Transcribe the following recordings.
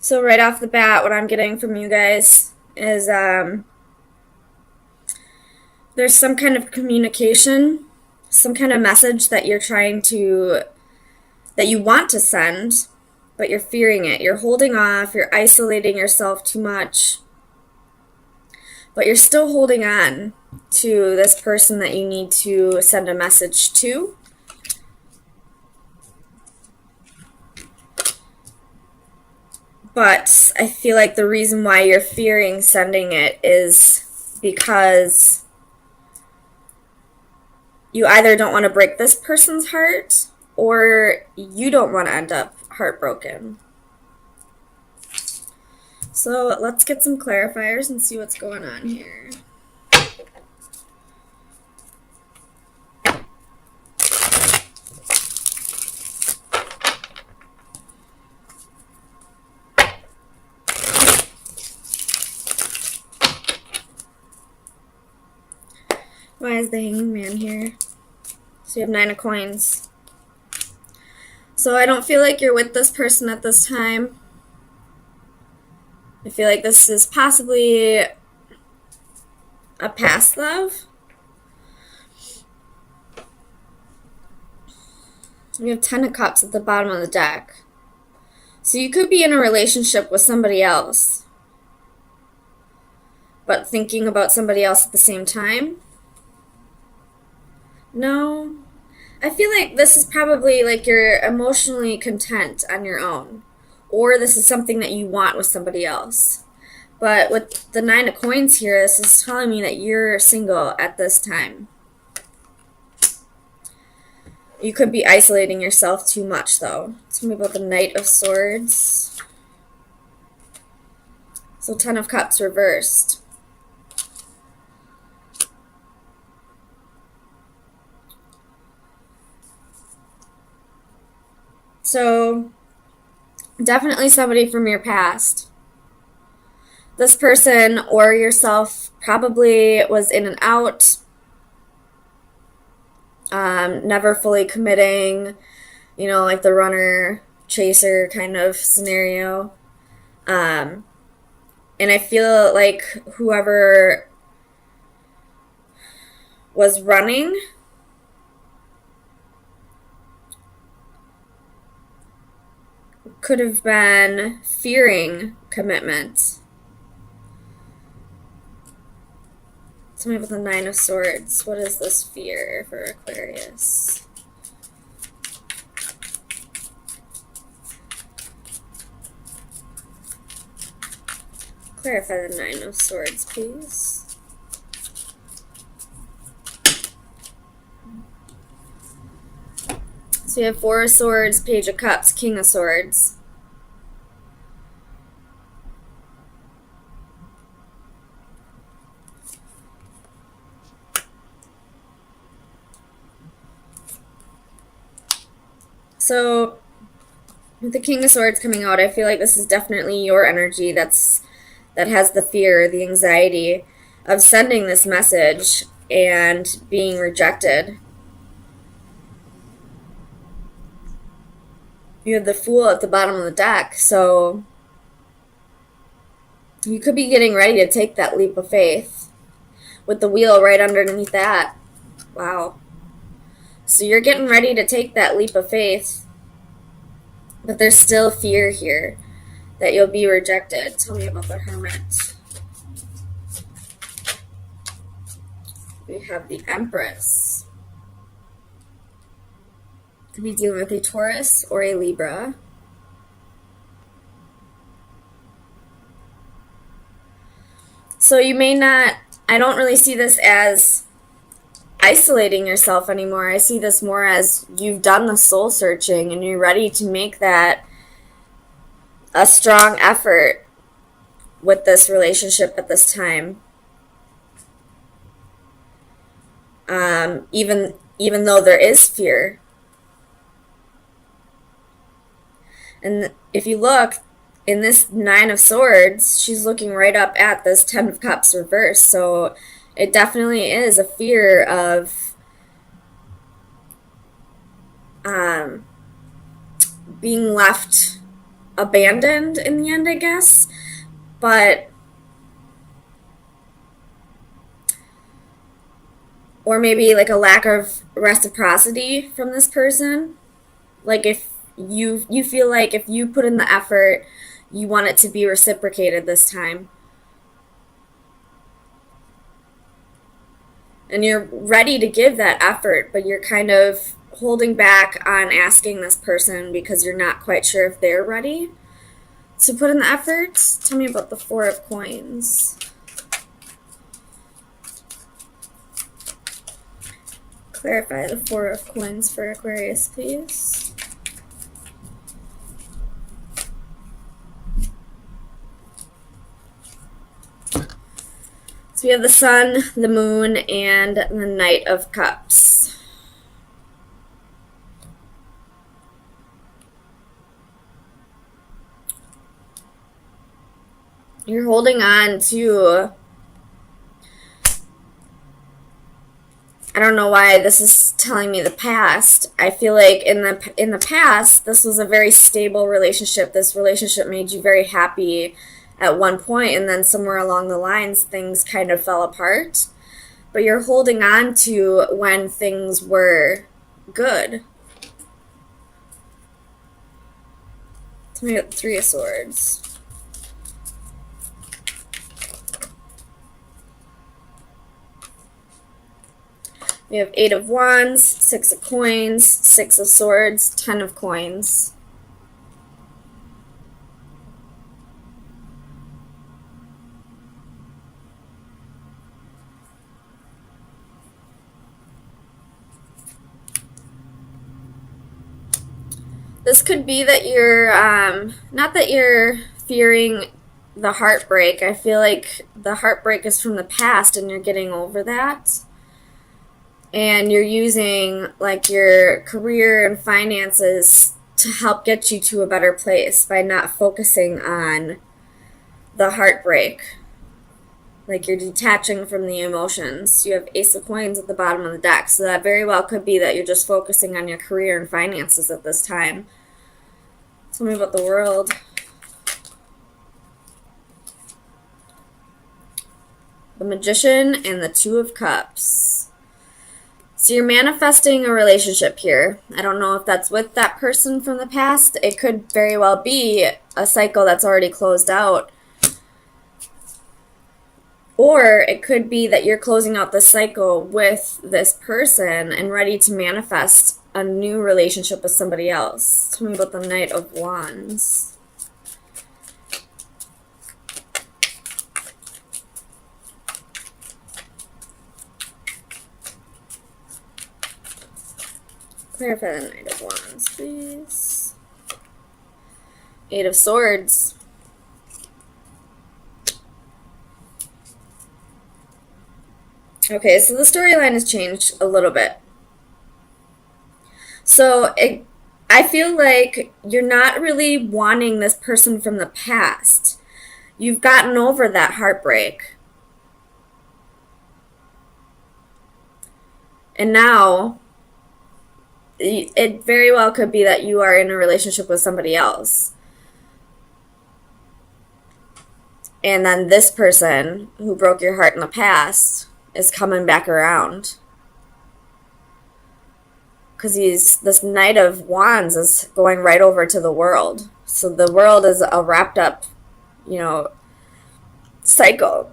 So right off the bat, what I'm getting from you guys is there's some kind of communication, some kind of message that that you want to send, but you're fearing it. You're holding off, you're isolating yourself too much, but you're still holding on to this person that you need to send a message to. But I feel like the reason why you're fearing sending it is because you either don't want to break this person's heart or you don't want to end up heartbroken. So let's get some clarifiers and see what's going on here. Why is the Hanged Man here? So you have 9 of coins. So I don't feel like you're with this person at this time. I feel like this is possibly a past love. We have 10 of Cups at the bottom of the deck. So you could be in a relationship with somebody else, but thinking about somebody else at the same time. No. I feel like this is probably like you're emotionally content on your own, or this is something that you want with somebody else. But with the 9 of coins here, this is telling me that you're single at this time. You could be isolating yourself too much, though. Tell me about the Knight of Swords. So 10 of Cups reversed. So definitely somebody from your past. This person or yourself probably was in and out, never fully committing, like the runner chaser kind of scenario. And I feel like whoever was running could have been fearing commitment. Tell me about the 9 of Swords. What is this fear for Aquarius? Clarify the 9 of Swords, please. So you have 4 of Swords, Page of Cups, King of Swords. So with the King of Swords coming out, I feel like this is definitely your energy that has the fear, the anxiety of sending this message and being rejected. You have the Fool at the bottom of the deck, so you could be getting ready to take that leap of faith with the Wheel right underneath that. Wow. So you're getting ready to take that leap of faith, but there's still fear here that you'll be rejected. Tell me about the Hermit. We have the Empress. Could be dealing with a Taurus or a Libra. So you may not, I don't really see this as isolating yourself anymore. I see this more as you've done the soul searching and you're ready to make that a strong effort with this relationship at this time. Even though there is fear. And if you look in this 9 of Swords, she's looking right up at this 10 of Cups reversed. So it definitely is a fear of being left abandoned in the end, I guess. But, or maybe like a lack of reciprocity from this person. Like if you feel like if you put in the effort, you want it to be reciprocated this time. And you're ready to give that effort, but you're kind of holding back on asking this person because you're not quite sure if they're ready to put in the effort. Tell me about the Four of Coins. Clarify the Four of Coins for Aquarius, please. So we have the Sun, the Moon, and the Knight of Cups. You're holding on to, I don't know why this is telling me the past. I feel like in the past, this was a very stable relationship. This relationship made you very happy at one point, and then somewhere along the lines, things kind of fell apart. But you're holding on to when things were good. Tell me about the Three of Swords. We have Eight of Wands, Six of Coins, Six of Swords, Ten of Coins. This could be that you're, not that you're fearing the heartbreak. I feel like the heartbreak is from the past and you're getting over that. And you're using like your career and finances to help get you to a better place by not focusing on the heartbreak. Like you're detaching from the emotions. You have Ace of Coins at the bottom of the deck. So that very well could be that you're just focusing on your career and finances at this time. Tell me about the World. The Magician and the Two of Cups. So you're manifesting a relationship here. I don't know if that's with that person from the past. It could very well be a cycle that's already closed out. Or it could be that you're closing out the cycle with this person and ready to manifest a new relationship with somebody else. Tell me about the Knight of Wands. Clarify the Knight of Wands, please. Eight of Swords. Okay, so the storyline has changed a little bit. So I feel like you're not really wanting this person from the past. You've gotten over that heartbreak. And now it very well could be that you are in a relationship with somebody else. And then this person who broke your heart in the past is coming back around. Because this Knight of Wands is going right over to the World. So the World is a wrapped up, cycle.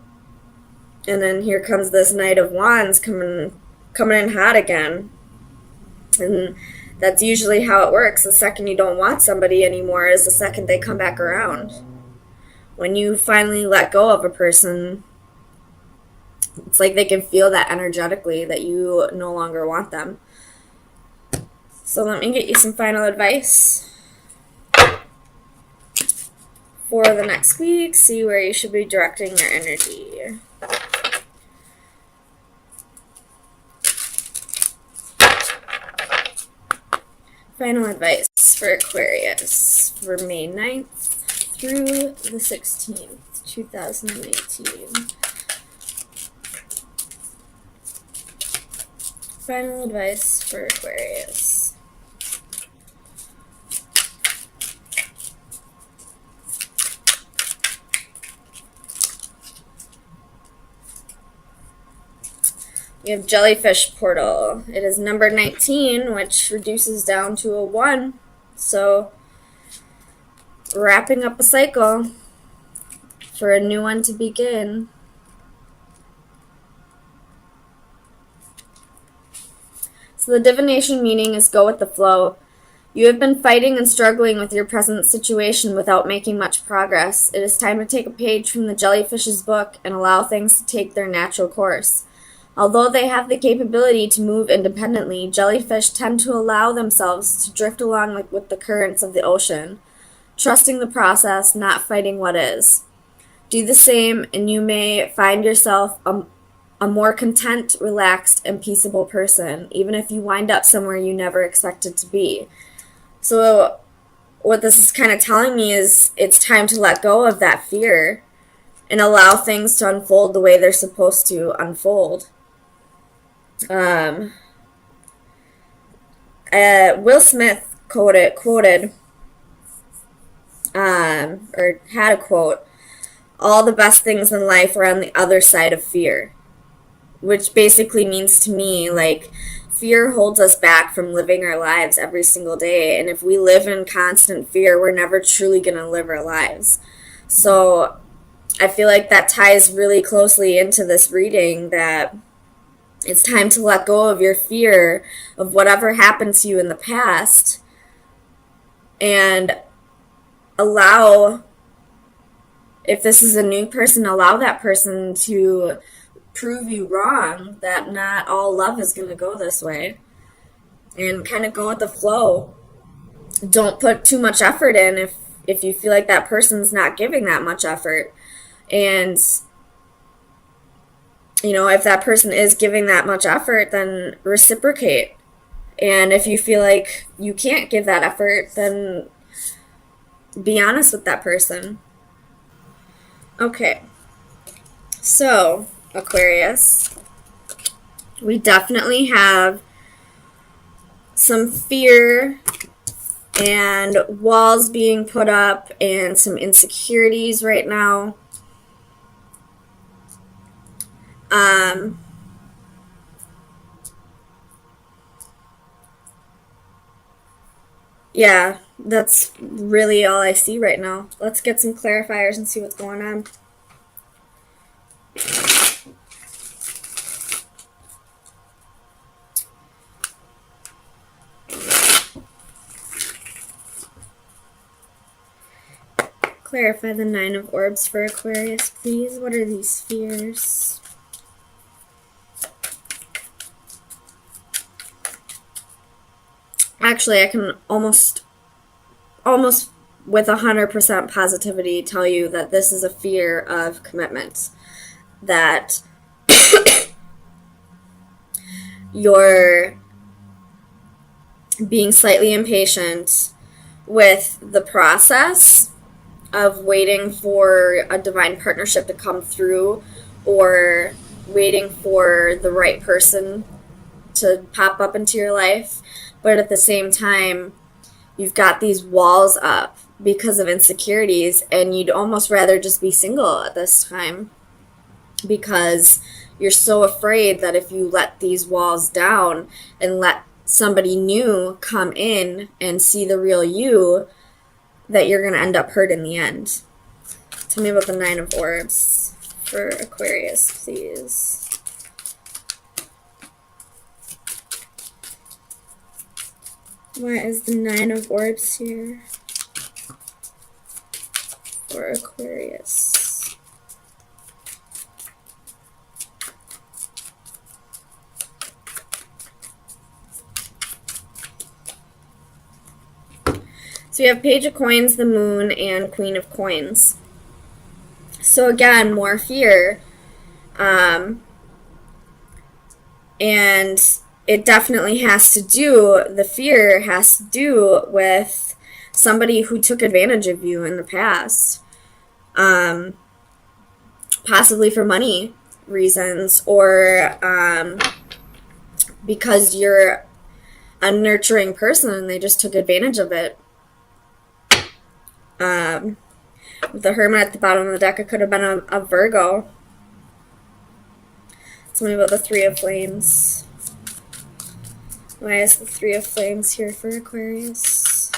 And then here comes this Knight of Wands coming in hot again. And that's usually how it works. The second you don't want somebody anymore is the second they come back around. When you finally let go of a person, it's like they can feel that energetically that you no longer want them. So let me get you some final advice for the next week. See where you should be directing your energy. Final advice for Aquarius for May 9th through the 16th, 2018. Final advice for Aquarius. We have Jellyfish Portal. It is number 19, which reduces down to a 1. So, wrapping up a cycle for a new one to begin. So the divination meaning is go with the flow. You have been fighting and struggling with your present situation without making much progress. It is time to take a page from the jellyfish's book and allow things to take their natural course. Although they have the capability to move independently, jellyfish tend to allow themselves to drift along with the currents of the ocean, trusting the process, not fighting what is. Do the same, and you may find yourself a more content, relaxed, and peaceable person, even if you wind up somewhere you never expected to be. So what this is kind of telling me is it's time to let go of that fear and allow things to unfold the way they're supposed to unfold. Will Smith quoted, or had a quote, all the best things in life are on the other side of fear, which basically means to me, like, fear holds us back from living our lives every single day, and if we live in constant fear, we're never truly going to live our lives. So I feel like that ties really closely into this reading, that it's time to let go of your fear of whatever happened to you in the past and allow, if this is a new person, allow that person to prove you wrong, that not all love is going to go this way, and kind of go with the flow. Don't put too much effort in if you feel like that person's not giving that much effort. And if that person is giving that much effort, then reciprocate. And if you feel like you can't give that effort, then be honest with that person. Okay. So, Aquarius, we definitely have some fear and walls being put up and some insecurities right now. Yeah, that's really all I see right now. Let's get some clarifiers and see what's going on. Clarify the 9 of Orbs for Aquarius, please. What are these fears? Actually, I can almost with 100% positivity tell you that this is a fear of commitment. That you're being slightly impatient with the process of waiting for a divine partnership to come through, or waiting for the right person to pop up into your life. But at the same time, you've got these walls up because of insecurities, and you'd almost rather just be single at this time, because you're so afraid that if you let these walls down and let somebody new come in and see the real you, that you're going to end up hurt in the end. Tell me about the 9 of Orbs for Aquarius, please. What is the 9 of Orbs here for Aquarius? So we have Page of Coins, the Moon, and Queen of Coins. So again, more fear. And it definitely has to do, the fear has to do with somebody who took advantage of you in the past. Possibly for money reasons, or because you're a nurturing person and they just took advantage of it. With the Hermit at the bottom of the deck, it could have been a Virgo. Tell me about the Three of Flames. Why is the Three of Flames here for Aquarius?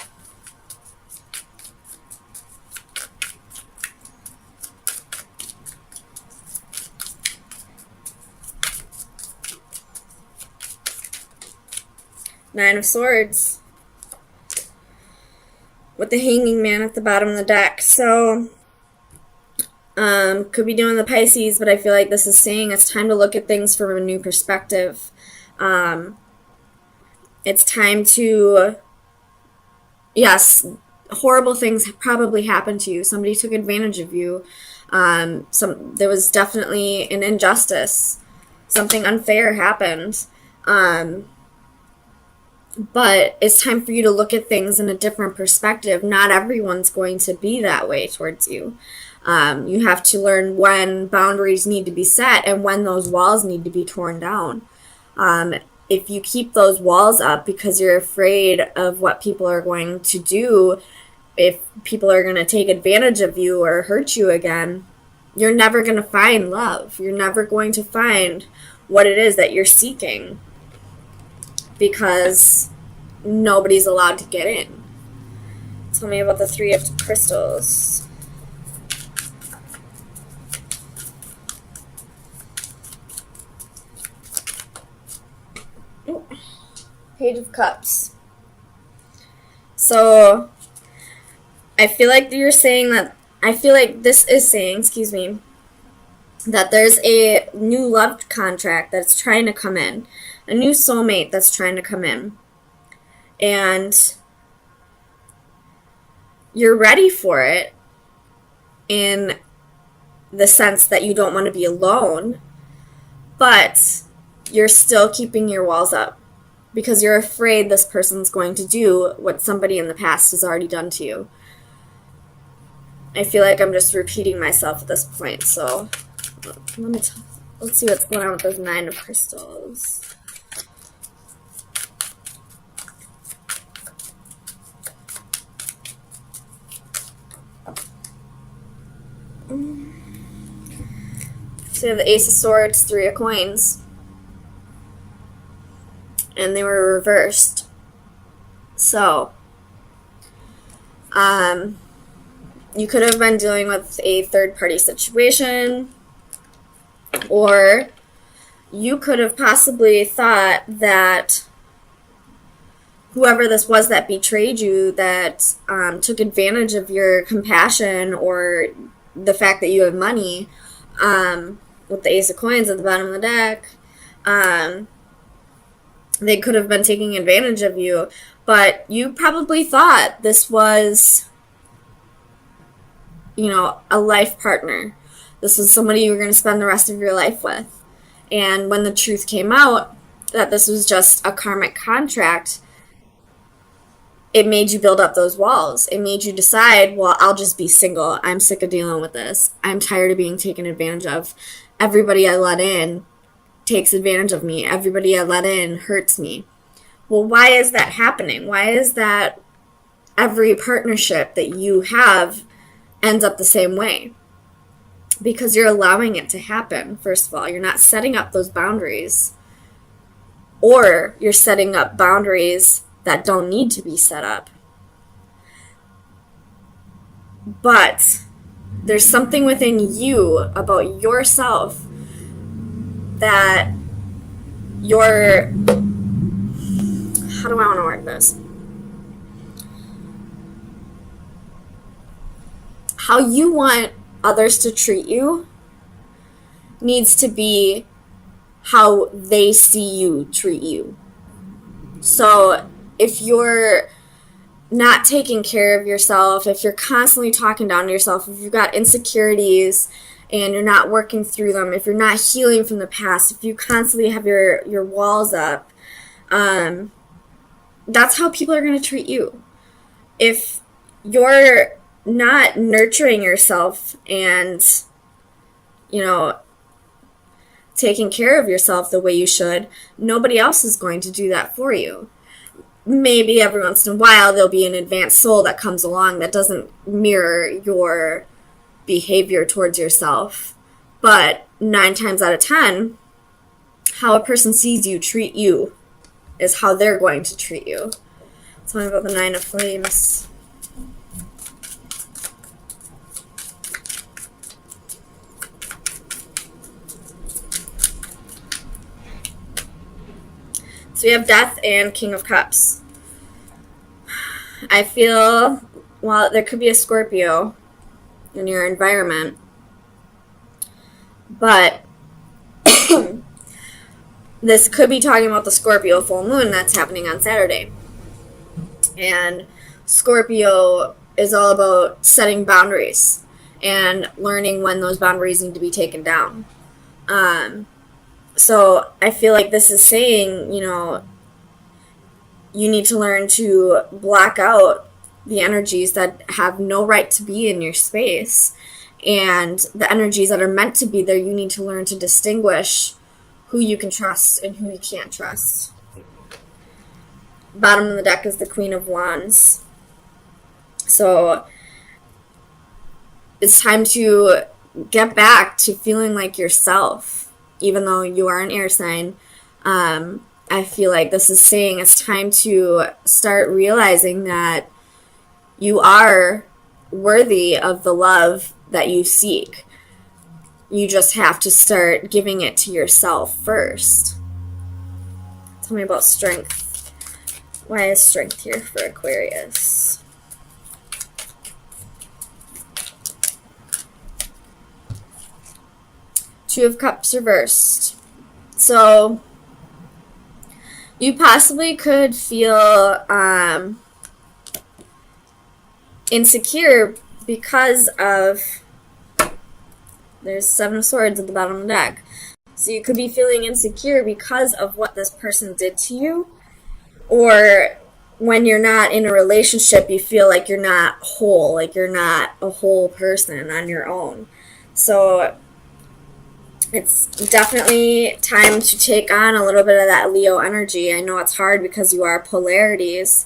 Nine of Swords. With the Hanging Man at the bottom of the deck. So, could be doing the Pisces, but I feel like this is saying it's time to look at things from a new perspective. It's time to, yes, horrible things probably happened to you. Somebody took advantage of you. There was definitely an injustice. Something unfair happened. But it's time for you to look at things in a different perspective. Not everyone's going to be that way towards you. You have to learn when boundaries need to be set and when those walls need to be torn down. If you keep those walls up because you're afraid of what people are going to do, if people are going to take advantage of you or hurt you again, you're never going to find love. You're never going to find what it is that you're seeking, because nobody's allowed to get in. Tell me about the Three of Crystals. Ooh. Page of Cups. So, I feel like you're saying that, I feel like this is saying, excuse me, that there's a new love contract that's trying to come in. A new soulmate that's trying to come in. And you're ready for it in the sense that you don't want to be alone, but you're still keeping your walls up because you're afraid this person's going to do what somebody in the past has already done to you. I feel like I'm just repeating myself at this point, so let's see what's going on with those Nine of Crystals. So you have the Ace of Swords, Three of Coins. And they were reversed. So, you could have been dealing with a third-party situation, or you could have possibly thought that whoever this was that betrayed you, that took advantage of your compassion or the fact that you have money, with the Ace of Coins at the bottom of the deck, they could have been taking advantage of you, but you probably thought this was, a life partner. This was somebody you were going to spend the rest of your life with. And when the truth came out that this was just a karmic contract, it made you build up those walls. It made you decide, well, I'll just be single. I'm sick of dealing with this. I'm tired of being taken advantage of. Everybody I let in takes advantage of me. Everybody I let in hurts me. Well, why is that happening? Why is that every partnership that you have ends up the same way? Because you're allowing it to happen, first of all. You're not setting up those boundaries. Or you're setting up boundaries that don't need to be set up. But there's something within you about yourself that you're, how do I want to word this? How you want others to treat you needs to be how they see you treat you. So if you're not taking care of yourself, if you're constantly talking down to yourself, if you've got insecurities and you're not working through them, if you're not healing from the past, if you constantly have your walls up, that's how people are going to treat you. If you're not nurturing yourself and, taking care of yourself the way you should, nobody else is going to do that for you. Maybe every once in a while there'll be an advanced soul that comes along that doesn't mirror your behavior towards yourself. But 9 times out of 10, how a person sees you, treat you, is how they're going to treat you. Tell me about the Nine of Flames. So we have Death and King of Cups. I feel, well, there could be a Scorpio in your environment, but this could be talking about the Scorpio full moon that's happening on Saturday. And Scorpio is all about setting boundaries and learning when those boundaries need to be taken down. So I feel like this is saying, you know, you need to learn to block out the energies that have no right to be in your space. And the energies that are meant to be there, you need to learn to distinguish who you can trust and who you can't trust. Bottom of the deck is the Queen of Wands. So it's time to get back to feeling like yourself. Even though you are an air sign, I feel like this is saying it's time to start realizing that you are worthy of the love that you seek. You just have to start giving it to yourself first. Tell me about strength. Why is strength here for Aquarius? Two of Cups reversed. So you possibly could feel insecure because of, there's Seven of Swords at the bottom of the deck. So you could be feeling insecure because of what this person did to you, or when you're not in a relationship, you feel like you're not whole, like you're not a whole person on your own. So it's definitely time to take on a little bit of that Leo energy. I know it's hard because you are polarities,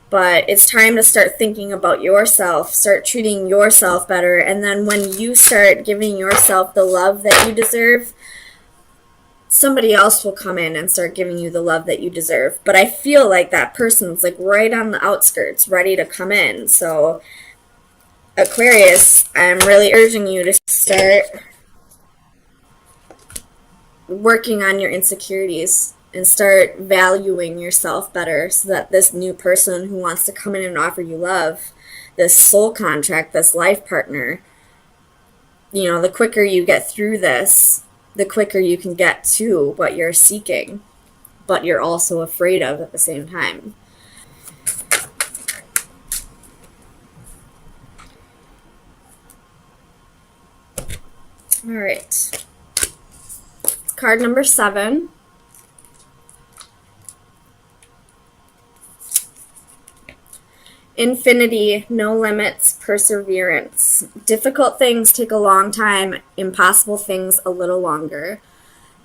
but it's time to start thinking about yourself, start treating yourself better, and then when you start giving yourself the love that you deserve, somebody else will come in and start giving you the love that you deserve. But I feel like that person's like right on the outskirts, ready to come in. So Aquarius, I'm really urging you to start working on your insecurities and start valuing yourself better so that this new person who wants to come in and offer you love, this soul contract, this life partner, you know, the quicker you get through this, the quicker you can get to what you're seeking, but you're also afraid of at the same time. All right. Card number 7. Infinity, no limits, perseverance. Difficult things take a long time, impossible things a little longer.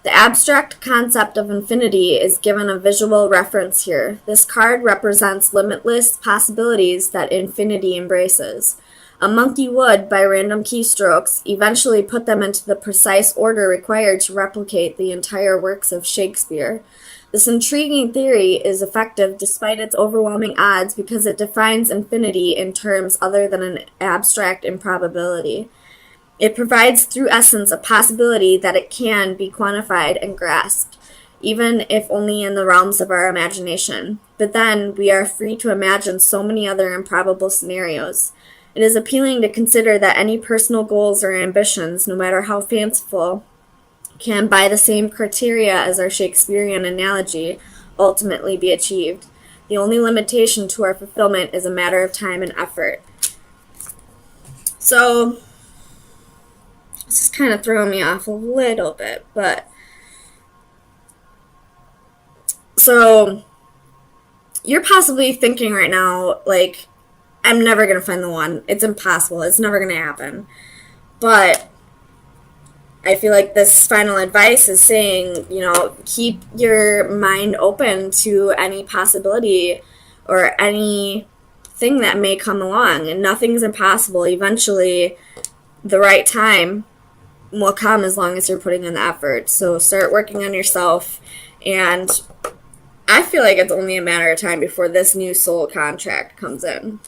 The abstract concept of infinity is given a visual reference here. This card represents limitless possibilities that infinity embraces. A monkey would, by random keystrokes, eventually put them into the precise order required to replicate the entire works of Shakespeare. This intriguing theory is effective despite its overwhelming odds because it defines infinity in terms other than an abstract improbability. It provides through essence a possibility that it can be quantified and grasped, even if only in the realms of our imagination. But then we are free to imagine so many other improbable scenarios. It is appealing to consider that any personal goals or ambitions, no matter how fanciful, can, by the same criteria as our Shakespearean analogy, ultimately be achieved. The only limitation to our fulfillment is a matter of time and effort. So, this is kind of throwing me off a little bit, but so you're possibly thinking right now, like, I'm never going to find the one. It's impossible. It's never going to happen. But I feel like this final advice is saying, you know, keep your mind open to any possibility or anything that may come along. And nothing's impossible. Eventually, the right time will come as long as you're putting in the effort. So start working on yourself, and I feel like it's only a matter of time before this new soul contract comes in.